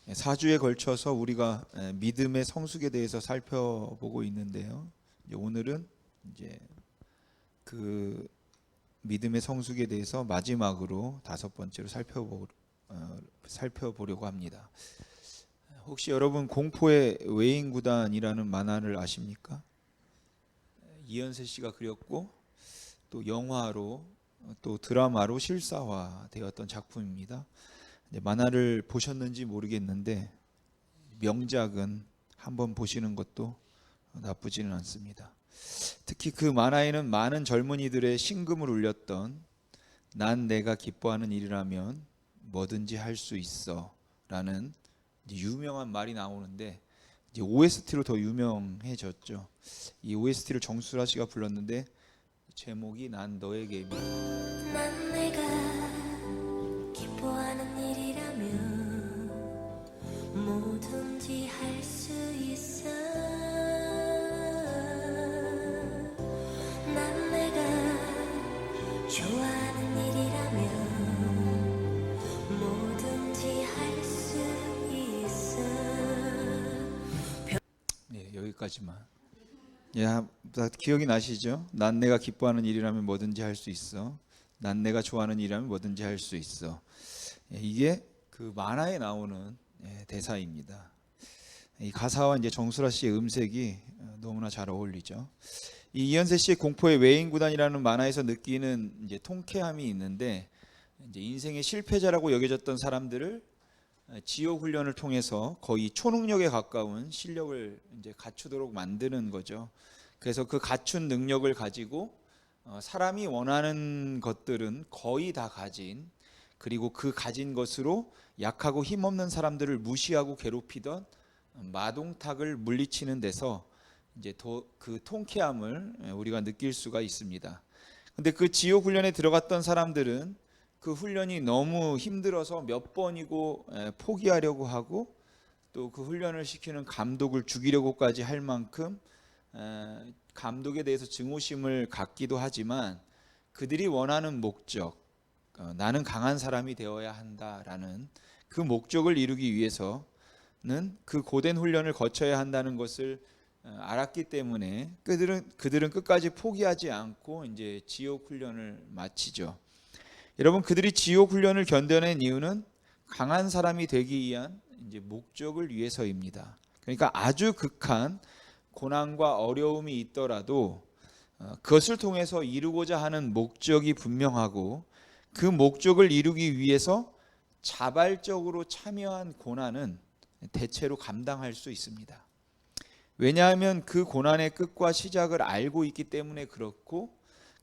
4주에 걸쳐서 우리가 믿음의 성숙에 대해서 살펴보고 있는데요. 오늘은 이제 그 믿음의 성숙에 대해서 마지막으로 5번째로 살펴보려고 합니다. 혹시 여러분 공포의 외인구단이라는 만화를 아십니까? 이현세 씨가 그렸고 또 영화로 또 드라마로 실사화되었던 작품입니다. 만화를 보셨는지 모르겠는데 명작은 한번 보시는 것도 나쁘지는 않습니다. 특히 그 만화에는 많은 젊은이들의 심금을 울렸던 난 내가 기뻐하는 일이라면 뭐든지 할 수 있어 라는 유명한 말이 나오는데 이제 OST로 더 유명해졌죠. 이 OST를 정수라 씨가 불렀는데 제목이 난 너에게입니다. 난 내가 기뻐하는 일이라면 뭐든지 할 수 있어. 난 내가 좋아하는 일이라면 뭐든지 할 수 있어. 네, 여기까지만. 기억이 나시죠? 난 내가 기뻐하는 일이라면 뭐든지 할 수 있어. 난 내가 좋아하는 일이라면 뭐든지 할 수 있어. 이게 그 만화에 나오는 대사입니다. 이 가사와 이제 정수라 씨의 음색이 너무나 잘 어울리죠. 이 이현세 씨의 공포의 외인구단이라는 만화에서 느끼는 이제 통쾌함이 있는데 이제 인생의 실패자라고 여겨졌던 사람들을 지옥 훈련을 통해서 거의 초능력에 가까운 실력을 이제 갖추도록 만드는 거죠. 그래서 그 갖춘 능력을 가지고 사람이 원하는 것들은 거의 다 가진, 그리고 그 가진 것으로 약하고 힘없는 사람들을 무시하고 괴롭히던 마동탁을 물리치는 데서 이제 그 통쾌함을 우리가 느낄 수가 있습니다. 근데 그 지옥 훈련에 들어갔던 사람들은 그 훈련이 너무 힘들어서 몇 번이고 포기하려고 하고 또 그 훈련을 시키는 감독을 죽이려고까지 할 만큼 감독에 대해서 증오심을 갖기도 하지만 그들이 원하는 목적, 나는 강한 사람이 되어야 한다라는 그 목적을 이루기 위해서는 그 고된 훈련을 거쳐야 한다는 것을 알았기 때문에 그들은 끝까지 포기하지 않고 이제 지옥 훈련을 마치죠. 여러분, 그들이 지옥 훈련을 견뎌낸 이유는 강한 사람이 되기 위한 이제 목적을 위해서입니다. 그러니까 아주 극한 고난과 어려움이 있더라도 그것을 통해서 이루고자 하는 목적이 분명하고 그 목적을 이루기 위해서 자발적으로 참여한 고난은 대체로 감당할 수 있습니다. 왜냐하면 그 고난의 끝과 시작을 알고 있기 때문에 그렇고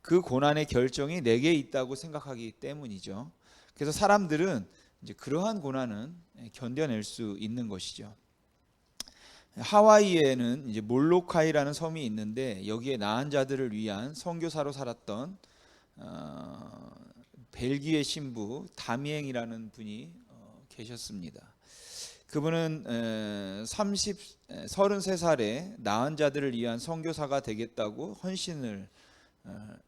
그 고난의 결정이 내게 있다고 생각하기 때문이죠. 그래서 사람들은 이제 그러한 고난은 견뎌낼 수 있는 것이죠. 하와이에는 이제 몰로카이라는 섬이 있는데 여기에 나은 자들을 위한 선교사로 살았던 벨기에 신부 다미앵이라는 분이 계셨습니다. 그분은 33살에 나은 자들을 위한 선교사가 되겠다고 헌신을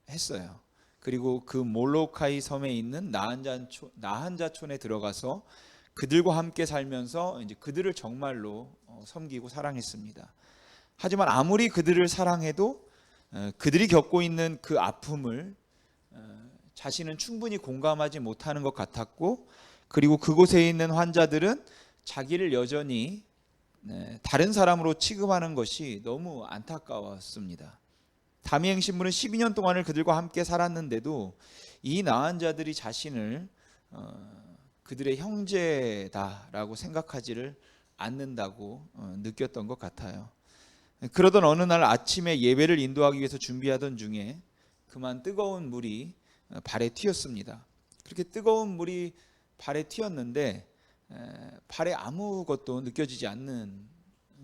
했어요. 그리고 그 몰로카이 섬에 있는 나한자촌에 들어가서 그들과 함께 살면서 이제 그들을 정말로 섬기고 사랑했습니다. 하지만 아무리 그들을 사랑해도 그들이 겪고 있는 그 아픔을 자신은 충분히 공감하지 못하는 것 같았고, 그리고 그곳에 있는 환자들은 자기를 여전히 다른 사람으로 취급하는 것이 너무 안타까웠습니다. 다미앵 신부는 12년 동안을 그들과 함께 살았는데도 이 나은 자들이 자신을 그들의 형제다라고 생각하지를 않는다고 느꼈던 것 같아요. 그러던 어느 날 아침에 예배를 인도하기 위해서 준비하던 중에 그만 뜨거운 물이 발에 튀었습니다. 그렇게 뜨거운 물이 발에 튀었는데 발에 아무것도 느껴지지 않는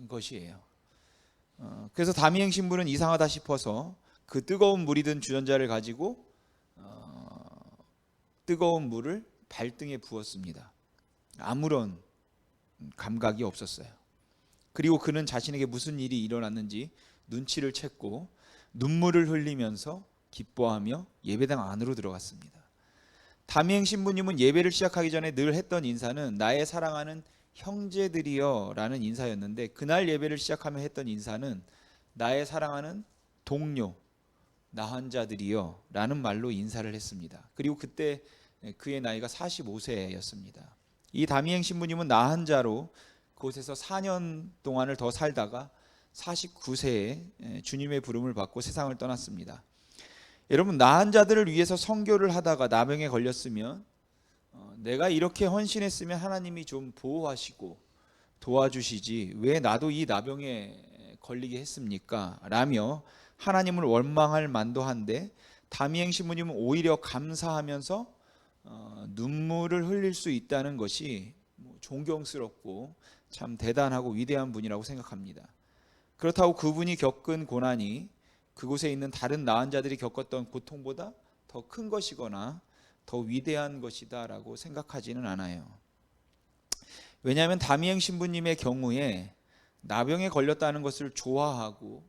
것이에요. 그래서 다미앵 신부는 이상하다 싶어서 그 뜨거운 물이 든 주전자를 가지고 뜨거운 물을 발등에 부었습니다. 아무런 감각이 없었어요. 그리고 그는 자신에게 무슨 일이 일어났는지 눈치를 챘고 눈물을 흘리면서 기뻐하며 예배당 안으로 들어갔습니다. 다미앵 신부님은 예배를 시작하기 전에 늘 했던 인사는 나의 사랑하는 형제들이여 라는 인사였는데, 그날 예배를 시작하며 했던 인사는 나의 사랑하는 동료 나환자들이여 라는 말로 인사를 했습니다. 그리고 그때 그의 나이가 45세였습니다. 이 다미행 신부님은 나환자로 그곳에서 4년 동안을 더 살다가 49세에 주님의 부름을 받고 세상을 떠났습니다. 여러분, 나한 자들을 위해서 선교를 하다가 나병에 걸렸으면 내가 이렇게 헌신했으면 하나님이 좀 보호하시고 도와주시지 왜 나도 이 나병에 걸리게 했습니까? 라며 하나님을 원망할 만도 한데, 다미행 신부님은 오히려 감사하면서 눈물을 흘릴 수 있다는 것이 존경스럽고 참 대단하고 위대한 분이라고 생각합니다. 그렇다고 그분이 겪은 고난이 그곳에 있는 다른 나은 자들이 겪었던 고통보다 더 큰 것이거나 더 위대한 것이다 라고 생각하지는 않아요. 왜냐하면 다미행 신부님의 경우에 나병에 걸렸다는 것을 좋아하고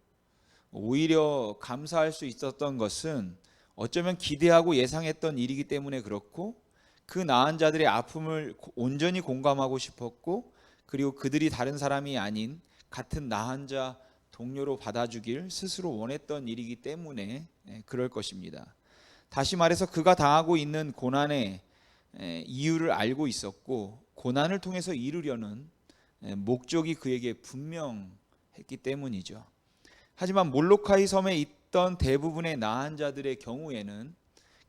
오히려 감사할 수 있었던 것은 어쩌면 기대하고 예상했던 일이기 때문에 그렇고, 그 나은 자들의 아픔을 온전히 공감하고 싶었고, 그리고 그들이 다른 사람이 아닌 같은 나은 자 동료로 받아주길 스스로 원했던 일이기 때문에 그럴 것입니다. 다시 말해서 그가 당하고 있는 고난의 이유를 알고 있었고, 고난을 통해서 이루려는 목적이 그에게 분명했기 때문이죠. 하지만 몰로카이 섬에 있던 대부분의 나한 자들의 경우에는,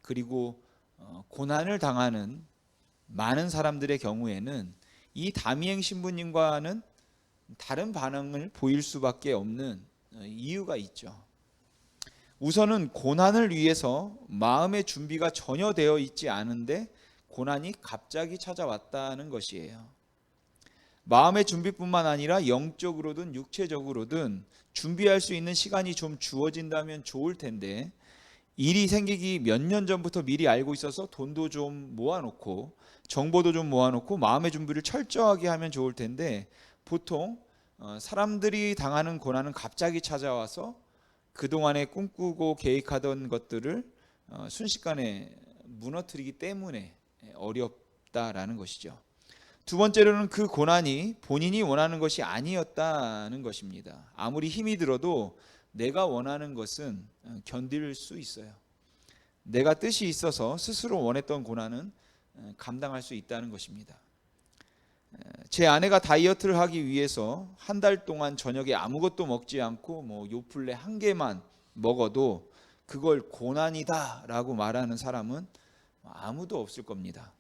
그리고 고난을 당하는 많은 사람들의 경우에는 이 다미행 신부님과는 다른 반응을 보일 수밖에 없는 이유가 있죠. 우선은 고난을 위해서 마음의 준비가 전혀 되어 있지 않은데 고난이 갑자기 찾아왔다는 것이에요. 마음의 준비뿐만 아니라 영적으로든 육체적으로든 준비할 수 있는 시간이 좀 주어진다면 좋을 텐데, 일이 생기기 몇 년 전부터 미리 알고 있어서 돈도 좀 모아놓고 정보도 좀 모아놓고 마음의 준비를 철저하게 하면 좋을 텐데, 보통 사람들이 당하는 고난은 갑자기 찾아와서 그동안에 꿈꾸고 계획하던 것들을 순식간에 무너뜨리기 때문에 어렵다라는 것이죠. 두 번째로는 그 고난이 본인이 원하는 것이 아니었다는 것입니다. 아무리 힘이 들어도 내가 원하는 것은 견딜 수 있어요. 내가 뜻이 있어서 스스로 원했던 고난은 감당할 수 있다는 것입니다. 제 아내가 다이어트를 하기 위해서 한 달 동안 저녁에 아무것도 먹지 않고 요플레 한 개만 먹어도 그걸 고난이다 라고 말하는 사람은 아무도 없을 겁니다.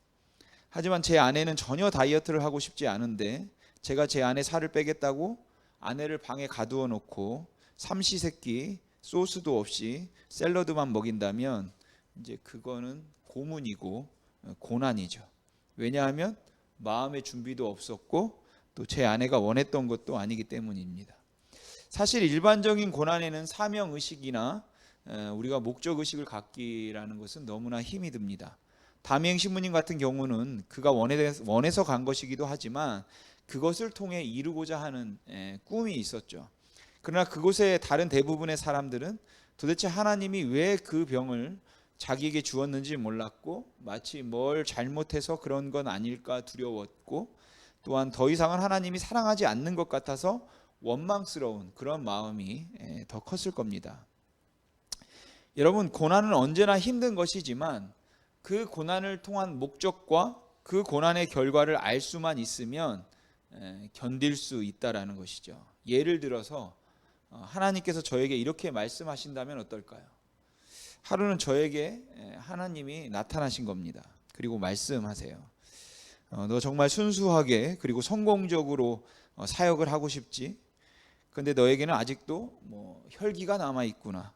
하지만 제 아내는 전혀 다이어트를 하고 싶지 않은데, 제가 제 아내 살을 빼겠다고 아내를 방에 가두어 놓고 삼시세끼 소스도 없이 샐러드만 먹인다면 이제 그거는 고문이고 고난이죠. 왜냐하면 마음의 준비도 없었고 또 제 아내가 원했던 것도 아니기 때문입니다. 사실 일반적인 고난에는 사명의식이나 우리가 목적의식을 갖기라는 것은 너무나 힘이 듭니다. 다미행 신부님 같은 경우는 그가 원해서 간 것이기도 하지만 그것을 통해 이루고자 하는 꿈이 있었죠. 그러나 그곳의 다른 대부분의 사람들은 도대체 하나님이 왜 그 병을 자기에게 주었는지 몰랐고, 마치 뭘 잘못해서 그런 건 아닐까 두려웠고, 또한 더 이상은 하나님이 사랑하지 않는 것 같아서 원망스러운 그런 마음이 더 컸을 겁니다. 여러분, 고난은 언제나 힘든 것이지만 그 고난을 통한 목적과 그 고난의 결과를 알 수만 있으면 견딜 수 있다라는 것이죠. 예를 들어서 하나님께서 저에게 이렇게 말씀하신다면 어떨까요? 하루는 저에게 하나님이 나타나신 겁니다. 그리고 말씀하세요. 너 정말 순수하게 그리고 성공적으로 사역을 하고 싶지? 근데 너에게는 아직도 혈기가 남아 있구나.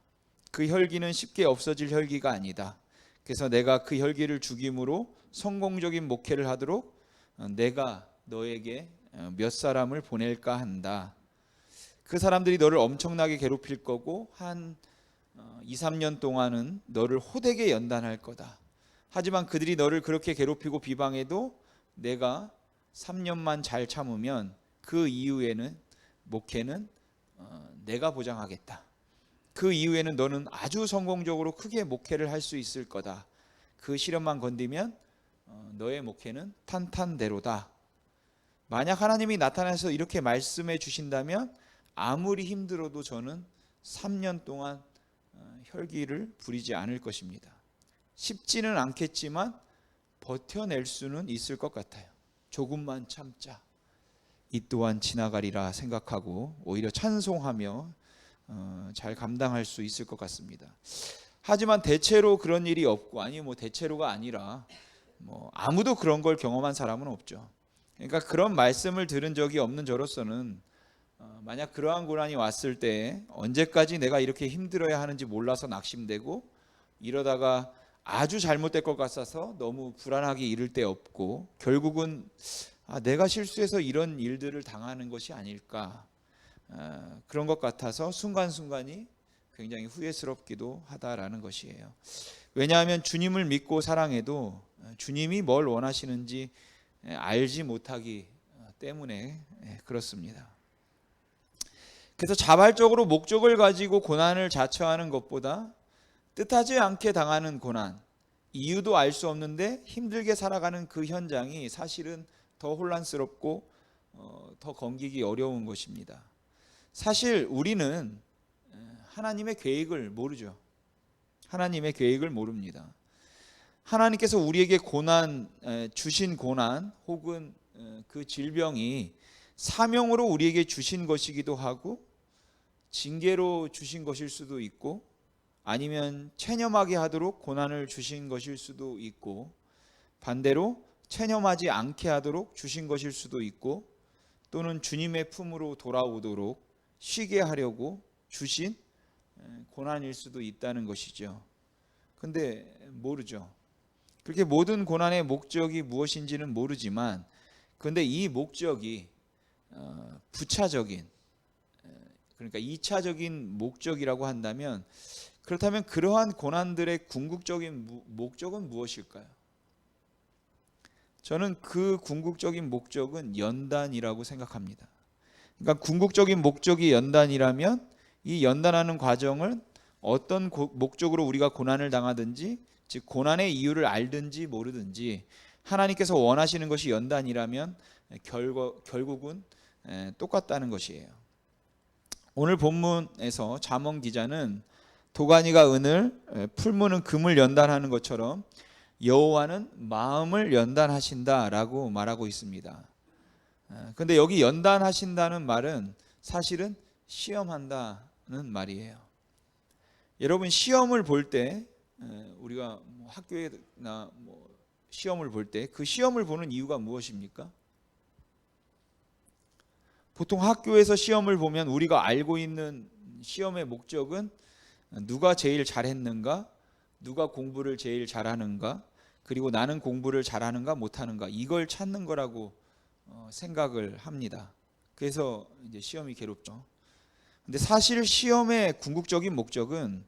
그 혈기는 쉽게 없어질 혈기가 아니다. 그래서 내가 그 혈기를 죽임으로 성공적인 목회를 하도록 내가 너에게 몇 사람을 보낼까 한다. 그 사람들이 너를 엄청나게 괴롭힐 거고 한 2, 3년 동안은 너를 호되게 연단할 거다. 하지만 그들이 너를 그렇게 괴롭히고 비방해도 내가 3년만 잘 참으면 그 이후에는 목회는 내가 보장하겠다. 그 이후에는 너는 아주 성공적으로 크게 목회를 할 수 있을 거다. 그 시련만 건디면 너의 목회는 탄탄대로다. 만약 하나님이 나타나서 이렇게 말씀해 주신다면 아무리 힘들어도 저는 3년 동안 혈기를 부리지 않을 것입니다. 쉽지는 않겠지만 버텨낼 수는 있을 것 같아요. 조금만 참자. 이 또한 지나가리라 생각하고 오히려 찬송하며 잘 감당할 수 있을 것 같습니다. 하지만 대체로 그런 일이 없고, 아니 뭐 대체로가 아니라 뭐 아무도 그런 걸 경험한 사람은 없죠. 그러니까 그런 말씀을 들은 적이 없는 저로서는 만약 그러한 고난이 왔을 때 언제까지 내가 이렇게 힘들어야 하는지 몰라서 낙심되고, 이러다가 아주 잘못될 것 같아서 너무 불안하게 이를 데 없고, 결국은 내가 실수해서 이런 일들을 당하는 것이 아닐까, 그런 것 같아서 순간순간이 굉장히 후회스럽기도 하다라는 것이에요. 왜냐하면 주님을 믿고 사랑해도 주님이 뭘 원하시는지 알지 못하기 때문에 그렇습니다. 그래서 자발적으로 목적을 가지고 고난을 자처하는 것보다 뜻하지 않게 당하는 고난, 이유도 알 수 없는데 힘들게 살아가는 그 현장이 사실은 더 혼란스럽고 더 건기기 어려운 것입니다. 사실 우리는 하나님의 계획을 모르죠. 하나님의 계획을 모릅니다. 하나님께서 우리에게 주신 고난 혹은 그 질병이 사명으로 우리에게 주신 것이기도 하고, 징계로 주신 것일 수도 있고, 아니면 체념하게 하도록 고난을 주신 것일 수도 있고, 반대로 체념하지 않게 하도록 주신 것일 수도 있고, 또는 주님의 품으로 돌아오도록 쉬게 하려고 주신 고난일 수도 있다는 것이죠. 근데 모르죠. 그렇게 모든 고난의 목적이 무엇인지는 모르지만, 그런데 이 목적이 부차적인, 그러니까 2차적인 목적이라고 한다면, 그렇다면 그러한 고난들의 궁극적인 목적은 무엇일까요? 저는 그 궁극적인 목적은 연단이라고 생각합니다. 그러니까 궁극적인 목적이 연단이라면 이 연단하는 과정을 어떤 목적으로 우리가 고난을 당하든지, 즉 고난의 이유를 알든지 모르든지, 하나님께서 원하시는 것이 연단이라면 결국은 똑같다는 것이에요. 오늘 본문에서 잠언 기자는 도가니가 은을, 풀무는 금을 연단하는 것처럼 여호와는 마음을 연단하신다라고 말하고 있습니다. 그런데 여기 연단하신다는 말은 사실은 시험한다는 말이에요. 여러분, 시험을 볼 때, 우리가 학교에나 시험을 볼 때 그 시험을 보는 이유가 무엇입니까? 보통 학교에서 시험을 보면 우리가 알고 있는 시험의 목적은 누가 제일 잘했는가, 누가 공부를 제일 잘하는가, 그리고 나는 공부를 잘하는가 못하는가, 이걸 찾는 거라고 생각을 합니다. 그래서 이제 시험이 괴롭죠. 근데 사실 시험의 궁극적인 목적은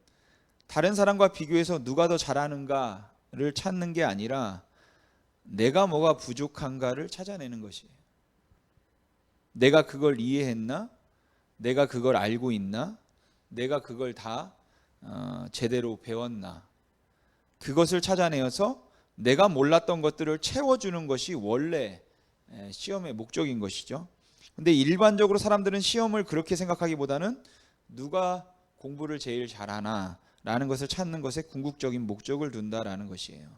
다른 사람과 비교해서 누가 더 잘하는가를 찾는 게 아니라 내가 뭐가 부족한가를 찾아내는 것이에요. 내가 그걸 이해했나? 내가 그걸 알고 있나? 내가 그걸 다 제대로 배웠나? 그것을 찾아내어서 내가 몰랐던 것들을 채워주는 것이 원래 시험의 목적인 것이죠. 근데 일반적으로 사람들은 시험을 그렇게 생각하기보다는 누가 공부를 제일 잘하나 라는 것을 찾는 것에 궁극적인 목적을 둔다라는 것이에요.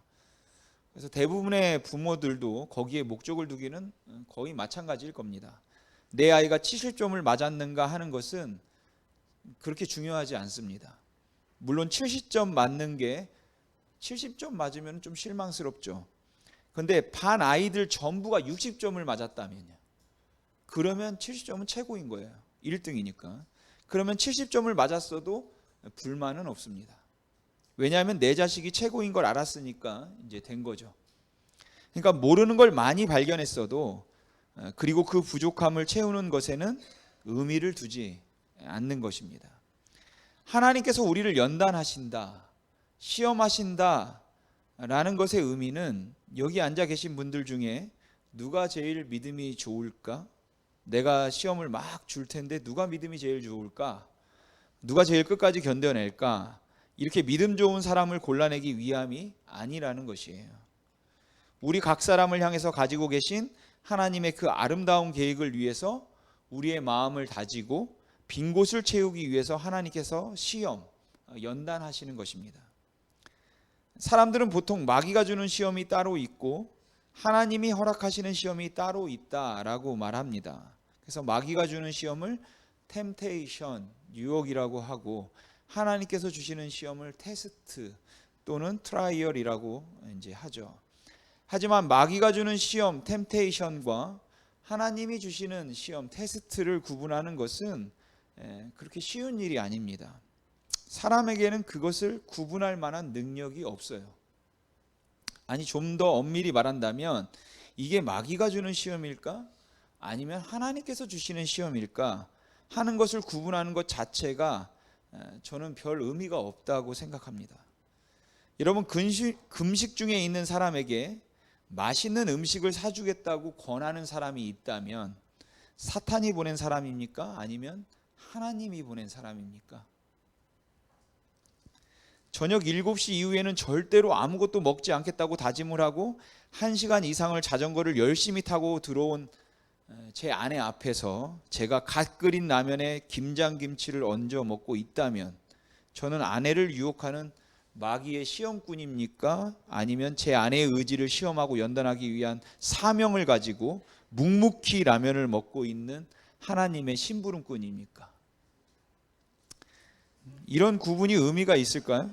그래서 대부분의 부모들도 거기에 목적을 두기는 거의 마찬가지일 겁니다. 내 아이가 70점을 맞았는가 하는 것은 그렇게 중요하지 않습니다. 물론 70점 맞는 게 70점 맞으면 좀 실망스럽죠. 그런데 반 아이들 전부가 60점을 맞았다면요, 그러면 70점은 최고인 거예요. 1등이니까. 그러면 70점을 맞았어도 불만은 없습니다. 왜냐하면 내 자식이 최고인 걸 알았으니까 이제 된 거죠. 그러니까 모르는 걸 많이 발견했어도, 그리고 그 부족함을 채우는 것에는 의미를 두지 않는 것입니다. 하나님께서 우리를 연단하신다, 시험하신다 라는 것의 의미는, 여기 앉아 계신 분들 중에 누가 제일 믿음이 좋을까? 내가 시험을 막 줄 텐데 누가 믿음이 제일 좋을까? 누가 제일 끝까지 견뎌낼까? 이렇게 믿음 좋은 사람을 골라내기 위함이 아니라는 것이에요. 우리 각 사람을 향해서 가지고 계신 하나님의 그 아름다운 계획을 위해서 우리의 마음을 다지고 빈 곳을 채우기 위해서 하나님께서 시험, 연단하시는 것입니다. 사람들은 보통 마귀가 주는 시험이 따로 있고 하나님이 허락하시는 시험이 따로 있다라고 말합니다. 그래서 마귀가 주는 시험을 템테이션, 유혹이라고 하고 하나님께서 주시는 시험을 테스트 또는 트라이얼이라고 이제 하죠. 하지만 마귀가 주는 시험, 템테이션과 하나님이 주시는 시험, 테스트를 구분하는 것은 그렇게 쉬운 일이 아닙니다. 사람에게는 그것을 구분할 만한 능력이 없어요. 아니, 좀 더 엄밀히 말한다면 이게 마귀가 주는 시험일까? 아니면 하나님께서 주시는 시험일까? 하는 것을 구분하는 것 자체가 저는 별 의미가 없다고 생각합니다. 여러분, 금식 중에 있는 사람에게 맛있는 음식을 사주겠다고 권하는 사람이 있다면 사탄이 보낸 사람입니까? 아니면 하나님이 보낸 사람입니까? 저녁 7시 이후에는 절대로 아무것도 먹지 않겠다고 다짐을 하고 1시간 이상을 자전거를 열심히 타고 들어온 제 아내 앞에서 제가 갓 끓인 라면에 김장김치를 얹어 먹고 있다면 저는 아내를 유혹하는 마귀의 시험꾼입니까? 아니면 제 아내의 의지를 시험하고 연단하기 위한 사명을 가지고 묵묵히 라면을 먹고 있는 하나님의 심부름꾼입니까? 이런 구분이 의미가 있을까요?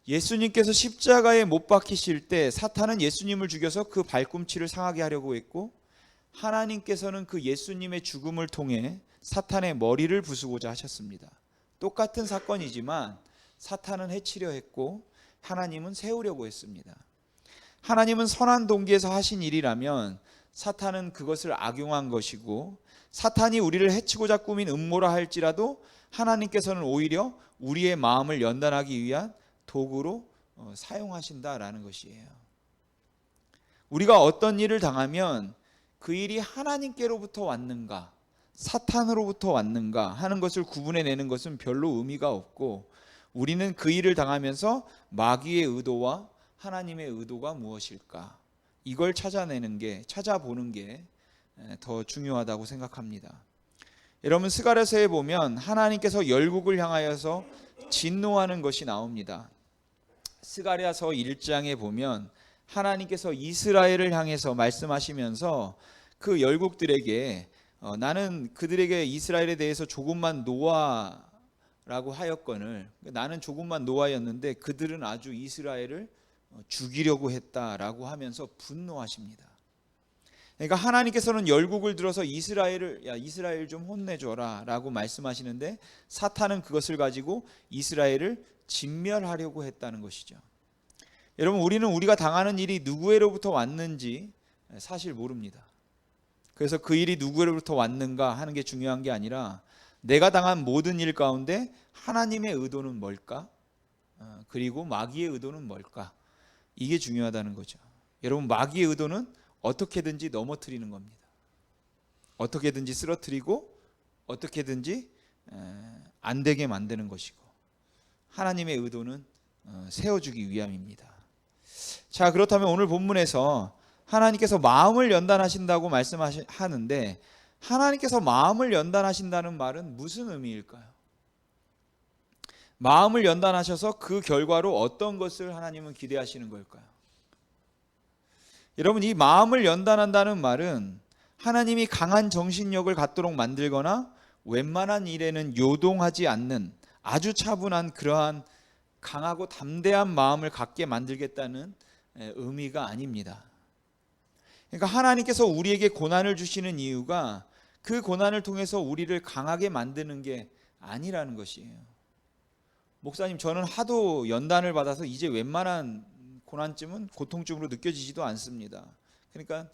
예수님께서 십자가에 못 박히실 때 사탄은 예수님을 죽여서 그 발꿈치를 상하게 하려고 했고 하나님께서는 그 예수님의 죽음을 통해 사탄의 머리를 부수고자 하셨습니다. 똑같은 사건이지만 사탄은 해치려 했고 하나님은 세우려고 했습니다. 하나님은 선한 동기에서 하신 일이라면 사탄은 그것을 악용한 것이고 사탄이 우리를 해치고자 꾸민 음모라 할지라도 하나님께서는 오히려 우리의 마음을 연단하기 위한 도구로 사용하신다라는 것이에요. 우리가 어떤 일을 당하면 그 일이 하나님께로부터 왔는가 사탄으로부터 왔는가 하는 것을 구분해내는 것은 별로 의미가 없고 우리는 그 일을 당하면서 마귀의 의도와 하나님의 의도가 무엇일까 이걸 찾아보는 게 더 중요하다고 생각합니다. 여러분, 스가랴서에 보면 하나님께서 열국을 향하여서 진노하는 것이 나옵니다. 스가랴서 1장에 보면 하나님께서 이스라엘을 향해서 말씀하시면서 그 열국들에게 나는 그들에게 이스라엘에 대해서 조금만 노아라고 하였거늘 나는 조금만 노아였는데 그들은 아주 이스라엘을 죽이려고 했다라고 하면서 분노하십니다. 그러니까 하나님께서는 열국을 들어서 이스라엘 좀 혼내줘라 라고 말씀하시는데 사탄은 그것을 가지고 이스라엘을 진멸하려고 했다는 것이죠. 여러분, 우리는 우리가 당하는 일이 누구로부터 왔는지 사실 모릅니다. 그래서 그 일이 누구로부터 왔는가 하는 게 중요한 게 아니라 내가 당한 모든 일 가운데 하나님의 의도는 뭘까? 그리고 마귀의 의도는 뭘까? 이게 중요하다는 거죠. 여러분, 마귀의 의도는 어떻게든지 넘어뜨리는 겁니다. 어떻게든지 쓰러뜨리고 어떻게든지 안 되게 만드는 것이고 하나님의 의도는 세워주기 위함입니다. 자, 그렇다면 오늘 본문에서 하나님께서 마음을 연단하신다고 말씀하는데 하나님께서 마음을 연단하신다는 말은 무슨 의미일까요? 마음을 연단하셔서 그 결과로 어떤 것을 하나님은 기대하시는 걸까요? 여러분, 이 마음을 연단한다는 말은 하나님이 강한 정신력을 갖도록 만들거나 웬만한 일에는 요동하지 않는 아주 차분한 그러한 강하고 담대한 마음을 갖게 만들겠다는 의미가 아닙니다. 그러니까 하나님께서 우리에게 고난을 주시는 이유가 그 고난을 통해서 우리를 강하게 만드는 게 아니라는 것이에요. 목사님, 저는 하도 연단을 받아서 이제 웬만한 고난쯤은 고통쯤으로 느껴지지도 않습니다. 그러니까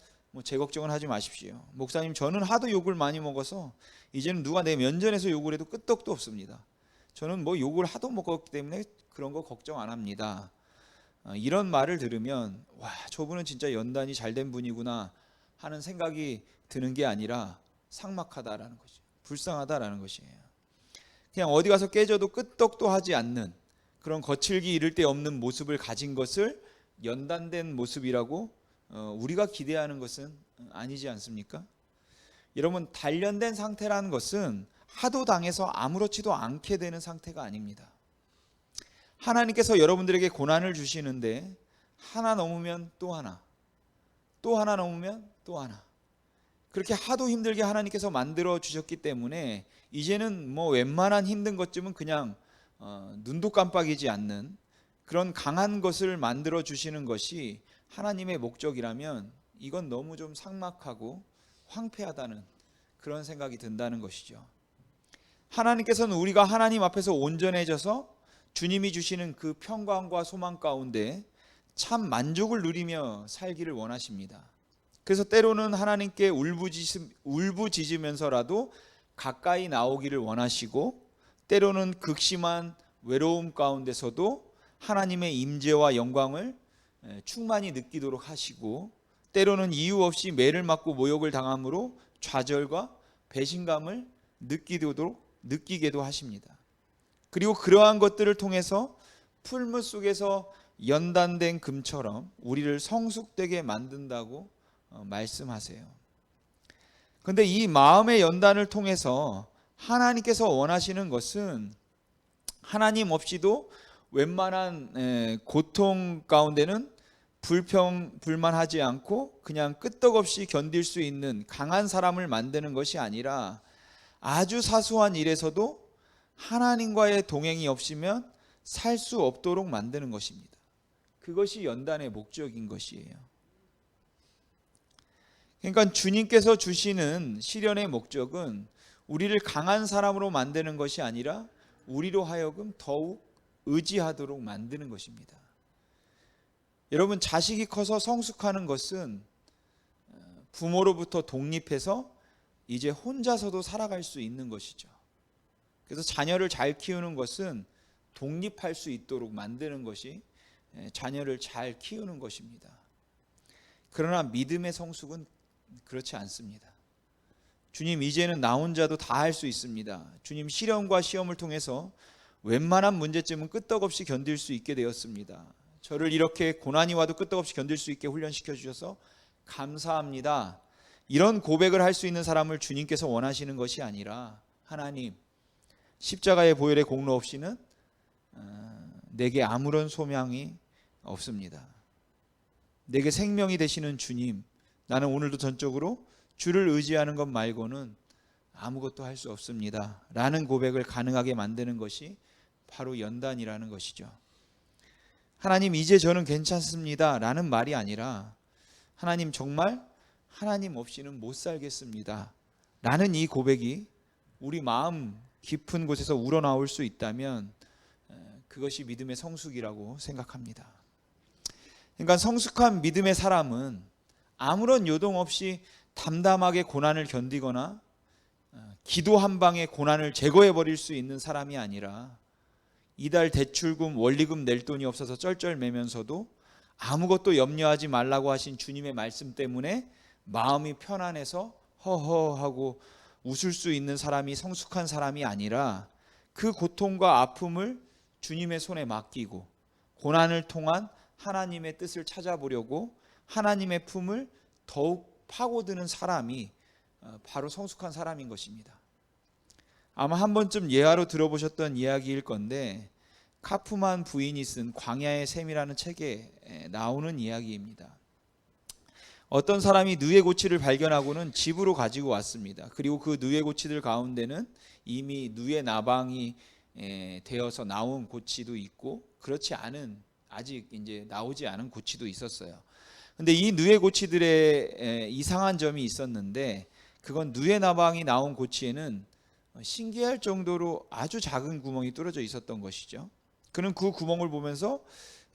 제 걱정은 하지 마십시오. 목사님, 저는 하도 욕을 많이 먹어서 이제는 누가 내 면전에서 욕을 해도 끄떡도 없습니다. 저는 욕을 하도 먹었기 때문에 그런 거 걱정 안 합니다. 이런 말을 들으면 와, 저분은 진짜 연단이 잘된 분이구나 하는 생각이 드는 게 아니라 삭막하다라는 거죠. 불쌍하다라는 것이에요. 그냥 어디 가서 깨져도 끄떡도 하지 않는 그런 거칠기 이를 데 없는 모습을 가진 것을 연단된 모습이라고 우리가 기대하는 것은 아니지 않습니까? 여러분, 단련된 상태라는 것은 하도 당해서 아무렇지도 않게 되는 상태가 아닙니다. 하나님께서 여러분들에게 고난을 주시는데 하나 넘으면 또 하나, 또 하나 넘으면 또 하나, 그렇게 하도 힘들게 하나님께서 만들어 주셨기 때문에 이제는 뭐 웬만한 힘든 것쯤은 그냥 눈도 깜빡이지 않는 그런 강한 것을 만들어 주시는 것이 하나님의 목적이라면 이건 너무 좀 삭막하고 황폐하다는 그런 생각이 든다는 것이죠. 하나님께서는 우리가 하나님 앞에서 온전해져서 주님이 주시는 그 평강과 소망 가운데 참 만족을 누리며 살기를 원하십니다. 그래서 때로는 하나님께 울부짖으면서라도 가까이 나오기를 원하시고, 때로는 극심한 외로움 가운데서도 하나님의 임재와 영광을 충만히 느끼도록 하시고, 때로는 이유 없이 매를 맞고 모욕을 당함으로 좌절과 배신감을 느끼게도 하십니다. 그리고 그러한 것들을 통해서 풀무 속에서 연단된 금처럼 우리를 성숙되게 만든다고 말씀하세요. 그런데 이 마음의 연단을 통해서 하나님께서 원하시는 것은 하나님 없이도 웬만한 고통 가운데는 불만하지 않고 그냥 끄떡없이 견딜 수 있는 강한 사람을 만드는 것이 아니라 아주 사소한 일에서도 하나님과의 동행이 없으면 살 수 없도록 만드는 것입니다. 그것이 연단의 목적인 것이에요. 그러니까 주님께서 주시는 시련의 목적은 우리를 강한 사람으로 만드는 것이 아니라 우리로 하여금 더욱 의지하도록 만드는 것입니다. 여러분, 자식이 커서 성숙하는 것은 부모로부터 독립해서 이제 혼자서도 살아갈 수 있는 것이죠. 그래서 자녀를 잘 키우는 것은 독립할 수 있도록 만드는 것이 자녀를 잘 키우는 것입니다. 그러나 믿음의 성숙은 그렇지 않습니다. 주님, 이제는 나 혼자도 다 할 수 있습니다. 주님, 시련과 시험을 통해서 웬만한 문제점은 끄떡없이 견딜 수 있게 되었습니다. 저를 이렇게 고난이 와도 끄떡없이 견딜 수 있게 훈련시켜 주셔서 감사합니다. 이런 고백을 할 수 있는 사람을 주님께서 원하시는 것이 아니라, 하나님, 십자가의 보혈의 공로 없이는 내게 아무런 소망이 없습니다. 내게 생명이 되시는 주님, 나는 오늘도 전적으로 주를 의지하는 것 말고는 아무것도 할 수 없습니다 라는 고백을 가능하게 만드는 것이 바로 연단이라는 것이죠. 하나님, 이제 저는 괜찮습니다 라는 말이 아니라, 하나님, 정말 하나님 없이는 못 살겠습니다 라는 이 고백이 우리 마음 깊은 곳에서 우러나올 수 있다면 그것이 믿음의 성숙이라고 생각합니다. 그러니까 성숙한 믿음의 사람은 아무런 요동 없이 담담하게 고난을 견디거나 기도 한 방에 고난을 제거해 버릴 수 있는 사람이 아니라, 이달 대출금 원리금 낼 돈이 없어서 쩔쩔매면서도 아무것도 염려하지 말라고 하신 주님의 말씀 때문에 마음이 편안해서 허허하고 웃을 수 있는 사람이 성숙한 사람이 아니라, 그 고통과 아픔을 주님의 손에 맡기고 고난을 통한 하나님의 뜻을 찾아보려고 하나님의 품을 더욱 파고드는 사람이 바로 성숙한 사람인 것입니다. 아마 한 번쯤 예화로 들어보셨던 이야기일 건데, 카프만 부인이 쓴 광야의 샘이라는 책에 나오는 이야기입니다. 어떤 사람이 누에고치를 발견하고는 집으로 가지고 왔습니다. 그리고 그 누에고치들 가운데는 이미 누에 나방이 되어서 나온 고치도 있고, 그렇지 않은, 아직 이제 나오지 않은 고치도 있었어요. 근데 이 누에고치들의 이상한 점이 있었는데, 그건 누에 나방이 나온 고치에는 신기할 정도로 아주 작은 구멍이 뚫어져 있었던 것이죠. 그는 그 구멍을 보면서,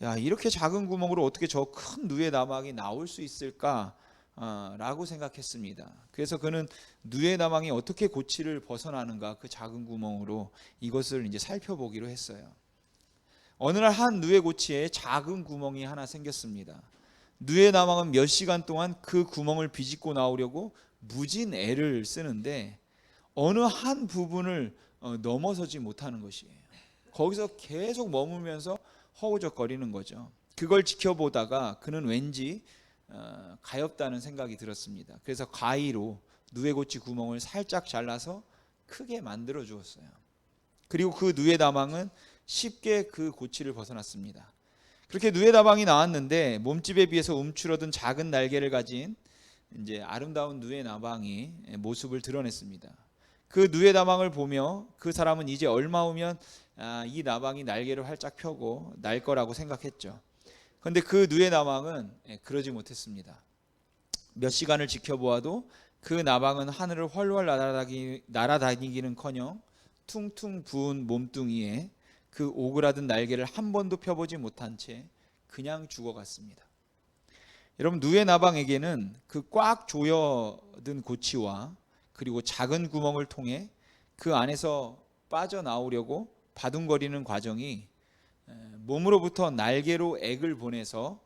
야, 이렇게 작은 구멍으로 어떻게 저 큰 누에 나방이 나올 수 있을까? 라고 생각했습니다. 그래서 그는 누에 나방이 어떻게 고치를 벗어나는가, 그 작은 구멍으로 이것을 이제 살펴보기로 했어요. 어느 날 한 누에 고치에 작은 구멍이 하나 생겼습니다. 누에 나방은 몇 시간 동안 그 구멍을 비집고 나오려고 무진 애를 쓰는데 어느 한 부분을 넘어서지 못하는 것이에요. 거기서 계속 머물면서 허우적거리는 거죠. 그 그걸 지켜보다가 그는 왠지 가엾다는 생각이 들었습니다. 그래서 가위로 누에고치 구멍을 살짝 잘라서 크게 만들어 주었어요. 그리고 그 누에다방은 쉽게 그 고치를 벗어났습니다. 그렇게 누에다방이 나왔는데 몸집에 비해서 움츠러든 작은 날개를 가진 이제 아름다운 누에다방이 모습을 드러냈습니다. 그 누에다방을 보며 그 사람은 이제 얼마 후면 이 나방이 날개를 활짝 펴고 날 거라고 생각했죠. 그런데 그 누에다방은 그러지 못했습니다. 몇 시간을 지켜보아도 그 나방은 하늘을 훨훨 날아다니기는커녕 퉁퉁 부은 몸뚱이에 그 오그라든 날개를 한 번도 펴보지 못한 채 그냥 죽어갔습니다. 여러분, 누에나방에게는 그 꽉 조여든 고치와 그리고 작은 구멍을 통해 그 안에서 빠져나오려고 바둥거리는 과정이 몸으로부터 날개로 액을 보내서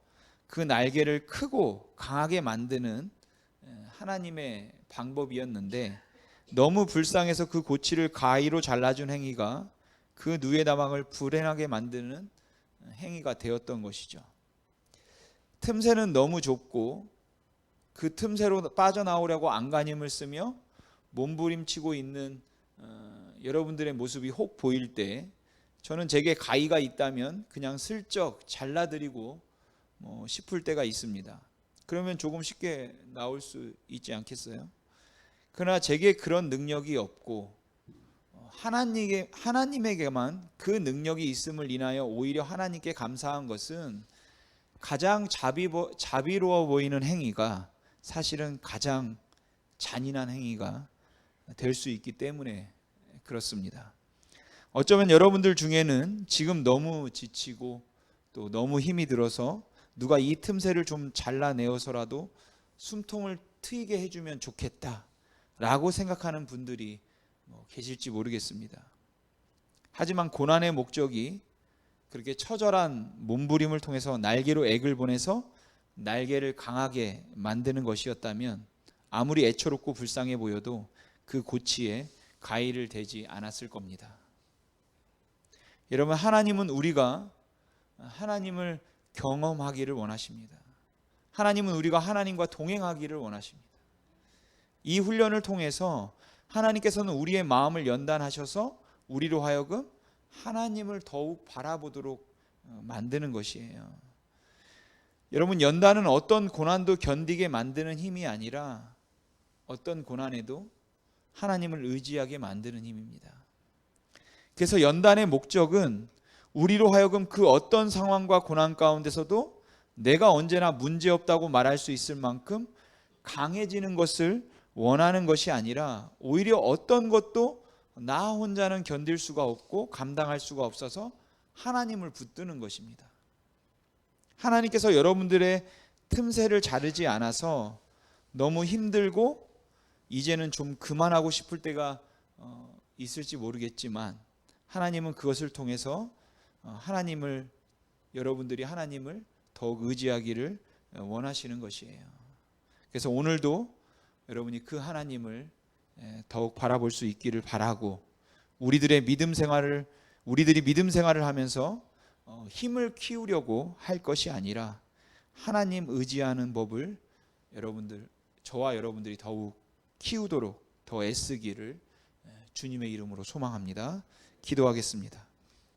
그 날개를 크고 강하게 만드는 하나님의 방법이었는데, 너무 불쌍해서 그 고치를 가위로 잘라준 행위가 그 누에다방을 불행하게 만드는 행위가 되었던 것이죠. 틈새는 너무 좁고 그 틈새로 빠져나오려고 안간힘을 쓰며 몸부림치고 있는 여러분들의 모습이 혹 보일 때, 저는 제게 가위가 있다면 그냥 슬쩍 잘라드리고 싶을 때가 있습니다. 그러면 조금 쉽게 나올 수 있지 않겠어요? 그러나 제게 그런 능력이 없고 하나님에게만 그 능력이 있음을 인하여 오히려 하나님께 감사한 것은 가장 자비로워 보이는 행위가 사실은 가장 잔인한 행위가 될 수 있기 때문에 그렇습니다. 어쩌면 여러분들 중에는 지금 너무 지치고 또 너무 힘이 들어서 누가 이 틈새를 좀 잘라내어서라도 숨통을 트이게 해주면 좋겠다 라고 생각하는 분들이 계실지 모르겠습니다. 하지만 고난의 목적이 그렇게 처절한 몸부림을 통해서 날개로 액을 보내서 날개를 강하게 만드는 것이었다면 아무리 애처롭고 불쌍해 보여도 그 고치에 가위를 대지 않았을 겁니다. 여러분, 하나님은 우리가 하나님을 경험하기를 원하십니다. 하나님은 우리가 하나님과 동행하기를 원하십니다. 이 훈련을 통해서 하나님께서는 우리의 마음을 연단하셔서 우리로 하여금 하나님을 더욱 바라보도록 만드는 것이에요. 여러분, 연단은 어떤 고난도 견디게 만드는 힘이 아니라 어떤 고난에도 하나님을 의지하게 만드는 힘입니다. 그래서 연단의 목적은 우리로 하여금 그 어떤 상황과 고난 가운데서도 내가 언제나 문제없다고 말할 수 있을 만큼 강해지는 것을 원하는 것이 아니라 오히려 어떤 것도 나 혼자는 견딜 수가 없고 감당할 수가 없어서 하나님을 붙드는 것입니다. 하나님께서 여러분들의 틈새를 자르지 않아서 너무 힘들고 이제는 좀 그만하고 싶을 때가 있을지 모르겠지만, 하나님은 그것을 통해서 여러분들이 하나님을 더욱 의지하기를 원하시는 것이에요. 그래서 오늘도 여러분이 그 하나님을 더욱 바라볼 수 있기를 바라고, 우리들이 믿음 생활을 하면서 힘을 키우려고 할 것이 아니라 하나님 의지하는 법을 저와 여러분들이 더욱 키우도록 더 애쓰기를 주님의 이름으로 소망합니다. 기도하겠습니다.